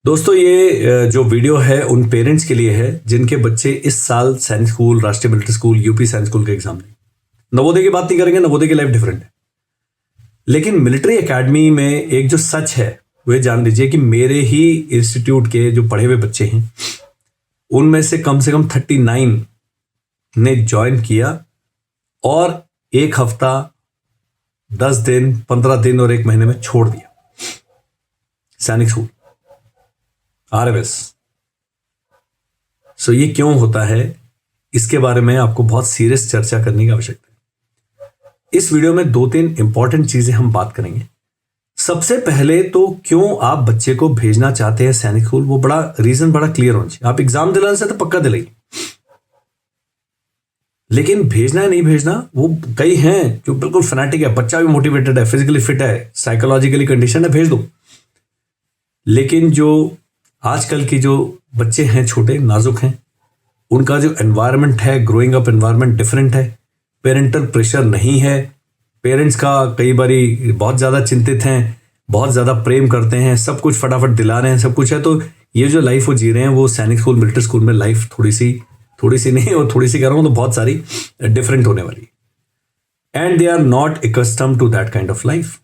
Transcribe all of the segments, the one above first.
दोस्तों ये जो वीडियो है उन पेरेंट्स के लिए है जिनके बच्चे इस साल सैनिक स्कूल, राष्ट्रीय मिलिट्री स्कूल, यूपी सैनिक स्कूल के एग्जाम दें। नवोदय की बात नहीं करेंगे, नवोदय की लाइफ डिफरेंट है। लेकिन मिलिट्री एकेडमी में एक जो सच है वो जान लीजिए कि मेरे ही इंस्टीट्यूट के जो पढ़े हुए बच्चे हैं उनमें से कम 39 ने ज्वाइन किया और एक हफ्ता, 10 दिन, 15 दिन और एक महीने में छोड़ दिया सैनिक स्कूल, आरएमएस। सो ये क्यों होता है, इसके बारे में आपको बहुत सीरियस चर्चा करने की आवश्यकता है। इस वीडियो में 2-3 इंपॉर्टेंट चीजें हम बात करेंगे। सबसे पहले तो क्यों आप बच्चे को भेजना चाहते हैं सैनिक स्कूल, वो बड़ा रीजन बड़ा क्लियर होना चाहिए। आप एग्जाम दिलाने से तो पक्का दिलाइए, लेकिन भेजना है नहीं भेजना, वो कई हैं जो बिल्कुल फैनेटिक है, बच्चा भी मोटिवेटेड है, फिजिकली फिट है, साइकोलॉजिकली कंडीशन है, भेज दो। लेकिन जो आजकल की जो बच्चे हैं, छोटे नाजुक हैं, उनका जो एनवायरनमेंट है, ग्रोइंग अप एनवायरनमेंट डिफरेंट है, पेरेंटल प्रेशर नहीं है, पेरेंट्स का कई बारी बहुत ज़्यादा चिंतित हैं, बहुत ज़्यादा प्रेम करते हैं, सब कुछ फटाफट दिला रहे हैं, सब कुछ है। तो ये जो लाइफ वो जी रहे हैं वो सैनिक स्कूल, मिलिट्री स्कूल में लाइफ थोड़ी सी नहीं, और थोड़ी सी कह रहा हूँ तो बहुत सारी डिफरेंट होने वाली है। And they are not accustomed to that kind of life.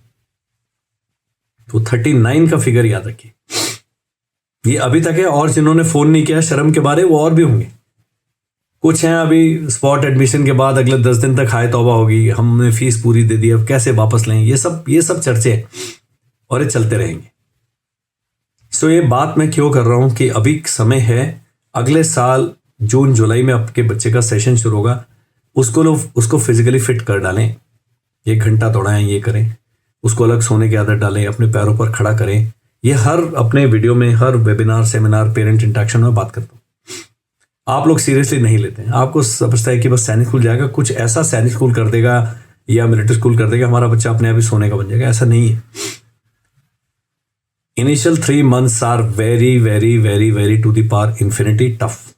तो 39 का फिगर याद रखिए, ये अभी तक है। और जिन्होंने फोन नहीं किया शर्म के बारे, वो और भी होंगे। कुछ हैं अभी स्पॉट एडमिशन के बाद अगले 10 दिन तक हाय तौबा होगी, हमने फीस पूरी दे दी, अब कैसे वापस लें, ये सब चर्चे हैं और ये चलते रहेंगे। सो ये बात मैं क्यों कर रहा हूं कि अभी समय है, अगले साल जून जुलाई में आपके बच्चे का सेशन शुरू होगा, उसको फिजिकली फिट कर डालें, 1 घंटा दौड़ाएं, ये करें, उसको अलग सोने की आदत डालें, अपने पैरों पर खड़ा करें। ये हर अपने वीडियो में, हर वेबिनार, सेमिनार, पेरेंट इंटरेक्शन में बात करता हूँ। आप लोग सीरियसली नहीं लेते हैं, आपको समझता है कि बस सैनिक स्कूल जाएगा, कुछ ऐसा सैनिक स्कूल कर देगा या मिलिट्री स्कूल कर देगा, हमारा बच्चा अपने आप ही सोने का बन जाएगा। ऐसा नहीं है। Initial 3 months are very very very very to the power infinity tough.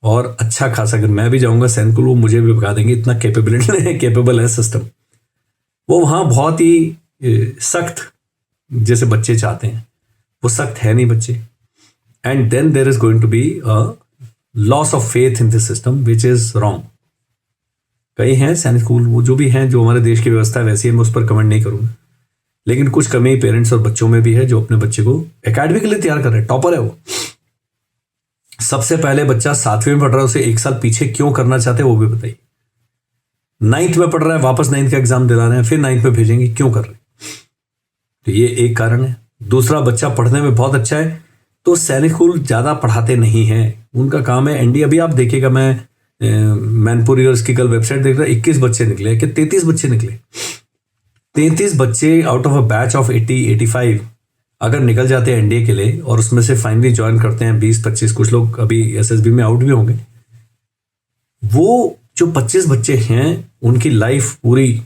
और अच्छा खासा, अगर मैं भी जाऊंगा सैनिक स्कूल, वो मुझे भी बता देंगे, इतना केपेबल है सिस्टम। वो वहाँ बहुत ही सख्त जैसे बच्चे चाहते हैं, वो सख्त है नहीं बच्चे। And then there is going to be a loss of faith in this system which is wrong. कई हैं सैनिक स्कूल, वो जो भी हैं, जो हमारे देश की व्यवस्था है वैसी है, मैं उस पर कमेंट नहीं करूंगा। लेकिन कुछ कमी पेरेंट्स और बच्चों में भी है जो अपने बच्चे को एकेडमी के लिए तैयार कर रहे हैं। टॉपर है वो। सबसे पहले बच्चा 7वीं में पढ़ रहा है, उसे 1 साल पीछे क्यों करना चाहते हैं वो भी बताइए। 9th में पढ़ रहा है, वापस 9th का एग्जाम दिला रहे हैं, फिर 9th में भेजेंगे, क्यों कर रहे हैं? तो ये एक कारण है। दूसरा, बच्चा पढ़ने में बहुत अच्छा है तो सैनिक स्कूल ज़्यादा पढ़ाते नहीं हैं, उनका काम है एनडी। अभी आप देखिएगा, मैं मैनपुरी और इसकी कल वेबसाइट देख रहा, 21 बच्चे निकले कि 33 बच्चे निकले। 33 बच्चे out of a batch of 80-85 अगर निकल जाते हैं एनडीए के लिए, और उसमें से फाइनली ज्वाइन करते हैं 20-25, कुछ लोग अभी एसएसबी में आउट भी होंगे, वो जो 25 बच्चे हैं उनकी लाइफ पूरी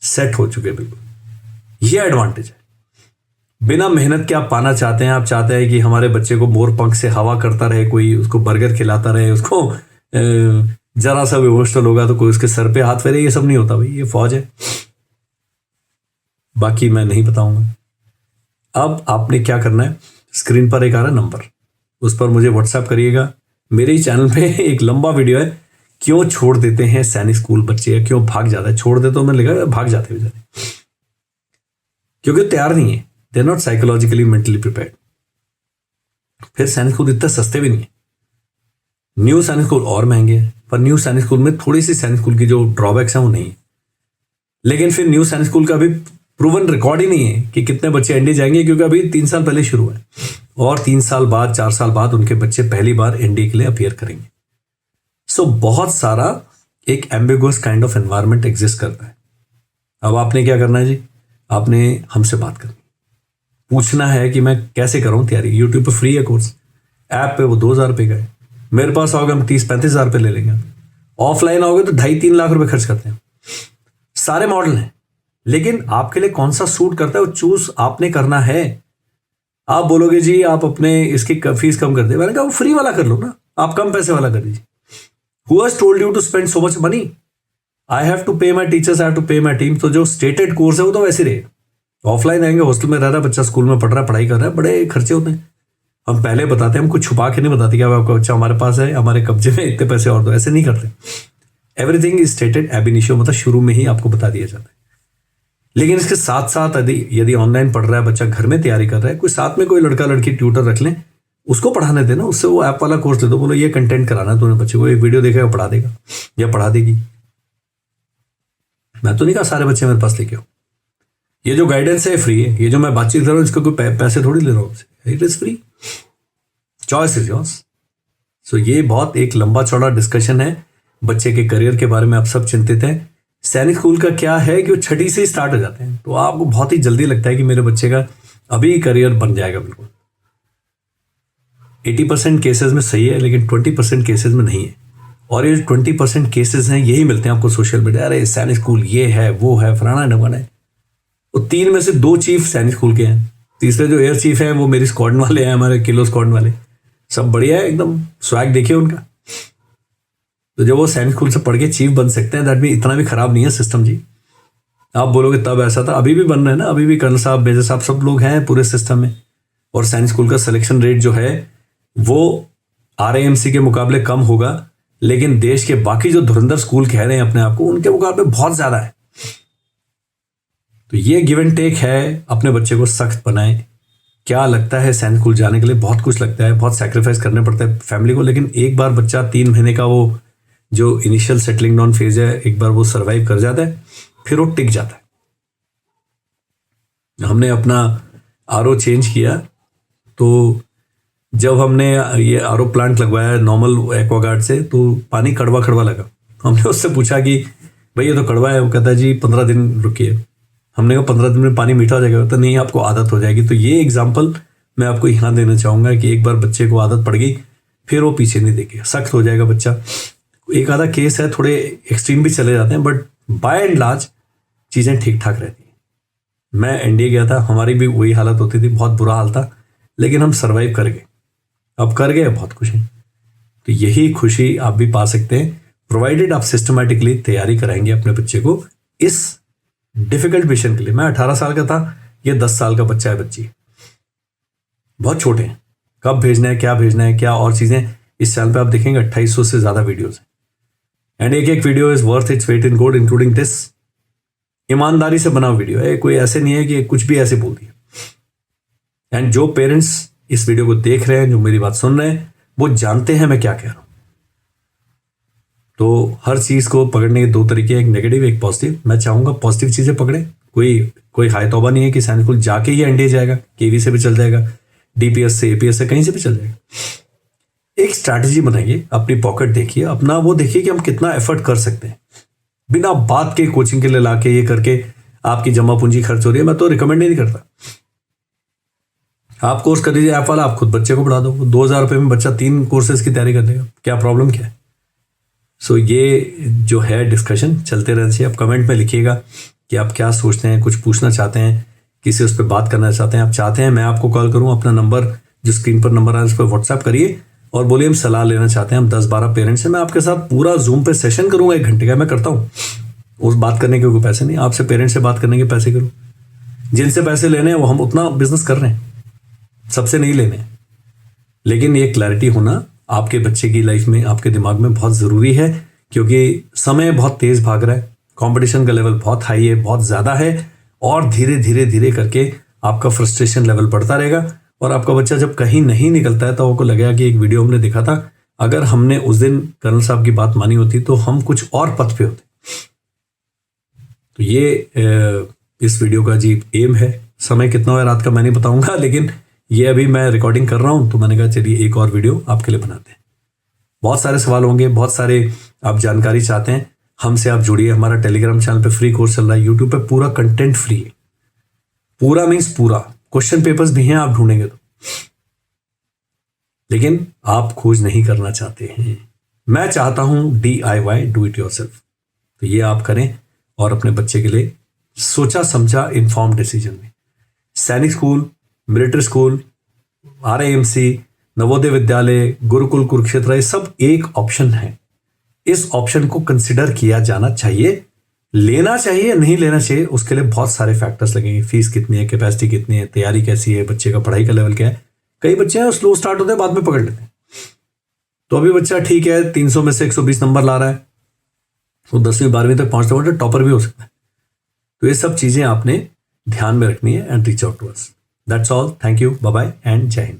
सेट हो चुके हैं। बिल्कुल ये एडवांटेज है। बिना मेहनत के आप पाना चाहते हैं, आप चाहते हैं कि हमारे बच्चे को मोर पंख से हवा करता रहे, कोई उसको बर्गर खिलाता रहे, उसको जरा सा इमोशनल होगा तो कोई उसके सर पे हाथ फेरे, ये सब नहीं होता भाई, ये फौज है। बाकी मैं नहीं बताऊंगा। अब आपने क्या करना है, स्क्रीन पर एक आ रहा नंबर, उस पर मुझे व्हाट्सएप करिएगा। मेरे ही चैनल पे एक लंबा वीडियो है, क्यों छोड़ देते हैं सैनिक स्कूल बच्चे, क्यों भाग जाता है। छोड़ दे तो मैं लिखा भाग जाते बेचारे, क्योंकि तैयार नहीं है, they are not psychologically mentally prepared. फिर सैनिक स्कूल इतने सस्ते भी नहीं है। न्यू सैनिक स्कूल और महंगे हैं, पर न्यू सैनिक स्कूल में थोड़ी सी सैनिक स्कूल की जो ड्रॉबैक्स हैं वो नहीं है। लेकिन फिर न्यू सैनिक स्कूल का अभी प्रूवन रिकॉर्ड ही नहीं है कि कितने बच्चे एनडी जाएंगे, क्योंकि अभी 3 साल पहले शुरू है और 3 साल बाद, 4 साल बाद उनके बच्चे पहली बार एनडी के लिए अपीयर करेंगे। सो बहुत सारा एक ambiguous kind of environment exist करता है। अब आपने क्या करना है जी, आपने हमसे बात करनी, पूछना है कि मैं कैसे करूं तैयारी। यूट्यूब पे फ्री है कोर्स, ऐप पे वो 2000 रुपये का है। मेरे पास आओगे हम 30-35 हज़ार रुपये ले लेंगे। ऑफलाइन आओगे तो 2.5-3 लाख रुपए खर्च करते हैं। सारे मॉडल हैं, लेकिन आपके लिए कौन सा सूट करता है वो चूज आपने करना है। आप बोलोगे जी आप अपने इसकी फीस कम कर दे, मैंने कहा वो फ्री वाला कर लो ना, आप कम पैसे वाला कर दीजिए। Who has told you to spend so much money? I have to pay my teachers, I have to pay my team। तो जो स्टेटेड कोर्स है वो तो वैसे रहेगा। ऑफलाइन आएंगे, हॉस्टल में रह रहा है बच्चा, स्कूल में पढ़ रहा है, पढ़ाई कर रहा है, बड़े खर्चे होते हैं। हम पहले बताते हैं, हम कुछ छुपा के नहीं बताते कि अब आपका बच्चा हमारे पास है, हमारे कब्जे में इतने पैसे और दो, ऐसे नहीं करते। एवरीथिंग इज स्टेटेड एब इनिशियो, मतलब शुरू में ही आपको बता दिया जाता है। लेकिन इसके साथ साथ यदि ऑनलाइन पढ़ रहा है बच्चा, घर में तैयारी कर रहा है, कोई साथ में कोई लड़का लड़की ट्यूटर रख लें, उसको पढ़ाने देना, उससे वो ऐप वाला कोर्स दे दो, बोलो ये कंटेंट कराना है तूने बच्चे को, एक वीडियो देखेगा पढ़ा देगा या पढ़ा देगी। मैं तो नहीं कहा सारे बच्चे मेरे पास लेके आओ, ये जो गाइडेंस है फ्री है, ये जो मैं बातचीत कर रहा हूँ इसको कोई पैसे थोड़ी ले रहा हूँ आपसे, it is free, choice is yours. So ये बहुत एक लंबा चौड़ा डिस्कशन है, बच्चे के करियर के बारे में आप सब चिंतित हैं। सैनिक स्कूल का क्या है कि वो छठी से ही स्टार्ट हो जाते हैं, तो आपको बहुत ही जल्दी लगता है कि मेरे बच्चे का अभी करियर बन जाएगा। बिल्कुल 80% केसेस में सही है, लेकिन 20% केसेस में नहीं है। और ये 20% केसेस हैं यही मिलते हैं आपको सोशल मीडिया, अरे सैनिक स्कूल ये है वो है फलाना ढमाना है। तो 3 में से 2 चीफ सैनिक स्कूल के हैं, तीसरे जो एयर चीफ हैं वो मेरी स्क्वाड वाले हैं, हमारे किलो स्क्वाड वाले, सब बढ़िया है एकदम, स्वैग देखिए उनका। तो जब वो सैनिक स्कूल से पढ़ के चीफ बन सकते हैं, दैट भी इतना भी खराब नहीं है सिस्टम जी। आप बोलोगे तब ऐसा था, अभी भी बन रहे हैं ना, अभी भी कर्नल साहब, मेजर साहब, सब लोग हैं पूरे सिस्टम में। और सैनिक स्कूल का सिलेक्शन रेट जो है वो RAMC के मुकाबले कम होगा, लेकिन देश के बाकी जो धुरंधर स्कूल कह रहे हैं अपने आप को, उनके मुकाबले बहुत ज्यादा है। तो ये गिव एंड टेक है, अपने बच्चे को सख्त बनाएं। क्या लगता है सैनिक स्कूल जाने के लिए? बहुत कुछ लगता है, बहुत सैक्रिफाइस करने पड़ते हैं फैमिली को, लेकिन एक बार बच्चा 3 महीने का वो जो इनिशियल सेटलिंग डाउन फेज है, एक बार वो सरवाइव कर जाता है, फिर वो टिक जाता है। हमने अपना RO चेंज किया, तो जब हमने ये RO प्लांट लगवाया नॉर्मल एक्वागार्ड से, तो पानी कड़वा कड़वा लगा। हमने उससे पूछा कि भाई ये तो कड़वा है, वो कहता है जी 15 दिन रुकिए। हमने कहा 15 दिन में पानी मीठा हो जाएगा, तो नहीं आपको आदत हो जाएगी। तो ये एग्जाम्पल मैं आपको यहाँ देना चाहूँगा कि एक बार बच्चे को आदत पड़ गई, फिर वो पीछे नहीं देखेगा, सख्त हो जाएगा बच्चा। एक आधा केस है, थोड़े एक्सट्रीम भी चले जाते हैं, बट बाय एंड लार्ज चीज़ें ठीक ठाक रहती हैं। मैं NDA गया था, हमारी भी वही हालत होती थी, बहुत बुरा हाल था, लेकिन हम सर्वाइव कर गए। अब कर गए, बहुत खुश हैं। तो यही खुशी आप भी पा सकते हैं, प्रोवाइडेड आप सिस्टमैटिकली तैयारी कराएंगे अपने बच्चे को इस डिफिकल्ट मिशन के लिए। मैं 18 साल का था, ये 10 साल का बच्चा है, बच्ची बहुत छोटे हैं। कब भेजना है, क्या भेजना है, क्या और चीज़ें इस चैनल पे आप देखेंगे 2800 से ज़्यादा वीडियोस हैं, एंड एक एक video is worth its weight in gold, including this. ईमानदारी से बना वीडियो है, कोई ऐसे नहीं है कि कुछ भी ऐसे बोल दिया। एंड जो पेरेंट्स इस वीडियो को देख रहे हैं, जो मेरी बात सुन रहे हैं, वो जानते हैं मैं क्या कह रहा हूं। तो हर चीज को पकड़ने के 2 तरीके, एक नेगेटिव एक पॉजिटिव। मैं चाहूंगा पॉजिटिव चीजें पकड़े। कोई हाई तौबा नहीं है कि सैनिक स्कूल जाके ही NDA जाएगा, KV से भी चल जाएगा, DPS से, APS से, कहीं से भी चल जाएगा। एक स्ट्रैटेजी बनाइए, अपनी पॉकेट देखिए, अपना वो देखिए कि हम कितना एफर्ट कर सकते हैं, बिना बात के कोचिंग के लिए लाके ये करके आपकी जमा पूंजी खर्च हो रही है। मैं तो रिकमेंड ही नहीं करता। आप कोर्स कर लीजिए ऐप वाला, आप खुद बच्चे को पढ़ा दो, 2000 रुपये में बच्चा 3 कोर्सेज की तैयारी कर लेगा, क्या प्रॉब्लम क्या है। सो ये जो है डिस्कशन चलते रहना चाहिए। आप कमेंट में लिखिएगा कि आप क्या सोचते हैं, कुछ पूछना चाहते हैं, किसी उस पर बात करना चाहते हैं, आप चाहते हैं मैं आपको कॉल करूं, अपना नंबर जो स्क्रीन पर नंबर है उस पर व्हाट्सएप करिए और बोलिए हम सलाह लेना चाहते हैं। हम 10-12 पेरेंट्स हैं, मैं आपके साथ पूरा जूम पे सेशन करूंगा 1 घंटे का, मैं करता हूँ। उस बात करने के कोई पैसे नहीं, आपसे पेरेंट्स से बात करने के पैसे करूँ। जिनसे पैसे लेने हैं वो हम उतना बिजनेस कर रहे हैं, सबसे नहीं लेने। लेकिन ये क्लैरिटी होना आपके बच्चे की लाइफ में, आपके दिमाग में बहुत ज़रूरी है, क्योंकि समय बहुत तेज़ भाग रहा है, कंपटीशन का लेवल बहुत हाई है, बहुत ज़्यादा है, और धीरे धीरे धीरे करके आपका फ्रस्ट्रेशन लेवल बढ़ता रहेगा। और आपका बच्चा जब कहीं नहीं निकलता है तो आपको लगेगा कि एक वीडियो हमने देखा था, अगर हमने उस दिन कर्नल साहब की बात मानी होती तो हम कुछ और पथ पे होते। तो ये इस वीडियो का जी एम है। समय कितना है रात का मैं नहीं बताऊंगा, लेकिन ये अभी मैं रिकॉर्डिंग कर रहा हूं, तो मैंने कहा चलिए एक और वीडियो आपके लिए बनाते हैं। बहुत सारे सवाल होंगे, बहुत सारे आप जानकारी चाहते हैं, हमसे आप जुड़िए। हमारा टेलीग्राम चैनल पे फ्री कोर्स चल रहा है, यूट्यूब पे पूरा कंटेंट फ्री है, पूरा मीन्स पूरा, क्वेश्चन पेपर्स भी हैं आप ढूंढेंगे तो, लेकिन आप खोज नहीं करना चाहते हैं। मैं चाहता हूं DIY, डू इट योरसेल्फ। तो ये आप करें और अपने बच्चे के लिए सोचा समझा इन्फॉर्म डिसीजन में। सैनिक school, military school, RAMC, Navodaya Vidyalaya, Gurukul, Kurukshetra, ये सब एक ऑप्शन है। इस ऑप्शन को कंसिडर किया जाना चाहिए लेना चाहिए नहीं लेना चाहिए उसके लिए बहुत सारे फैक्टर्स लगेंगे। फीस कितनी है, कैपेसिटी कितनी है, तैयारी कैसी है, बच्चे का पढ़ाई का लेवल क्या है। कई बच्चे हैं स्लो स्टार्ट होते हैं बाद में पकड़ लेते हैं। तो अभी बच्चा ठीक है 300 में से 120 नंबर ला रहा है, वो 10वीं 12वीं तक पहुंचते पहुंचते टॉपर भी हो सकता है। तो ये सब चीजें आपने ध्यान में रखनी है and reach out to us. That's all, thank you, bye bye and जय हिंद।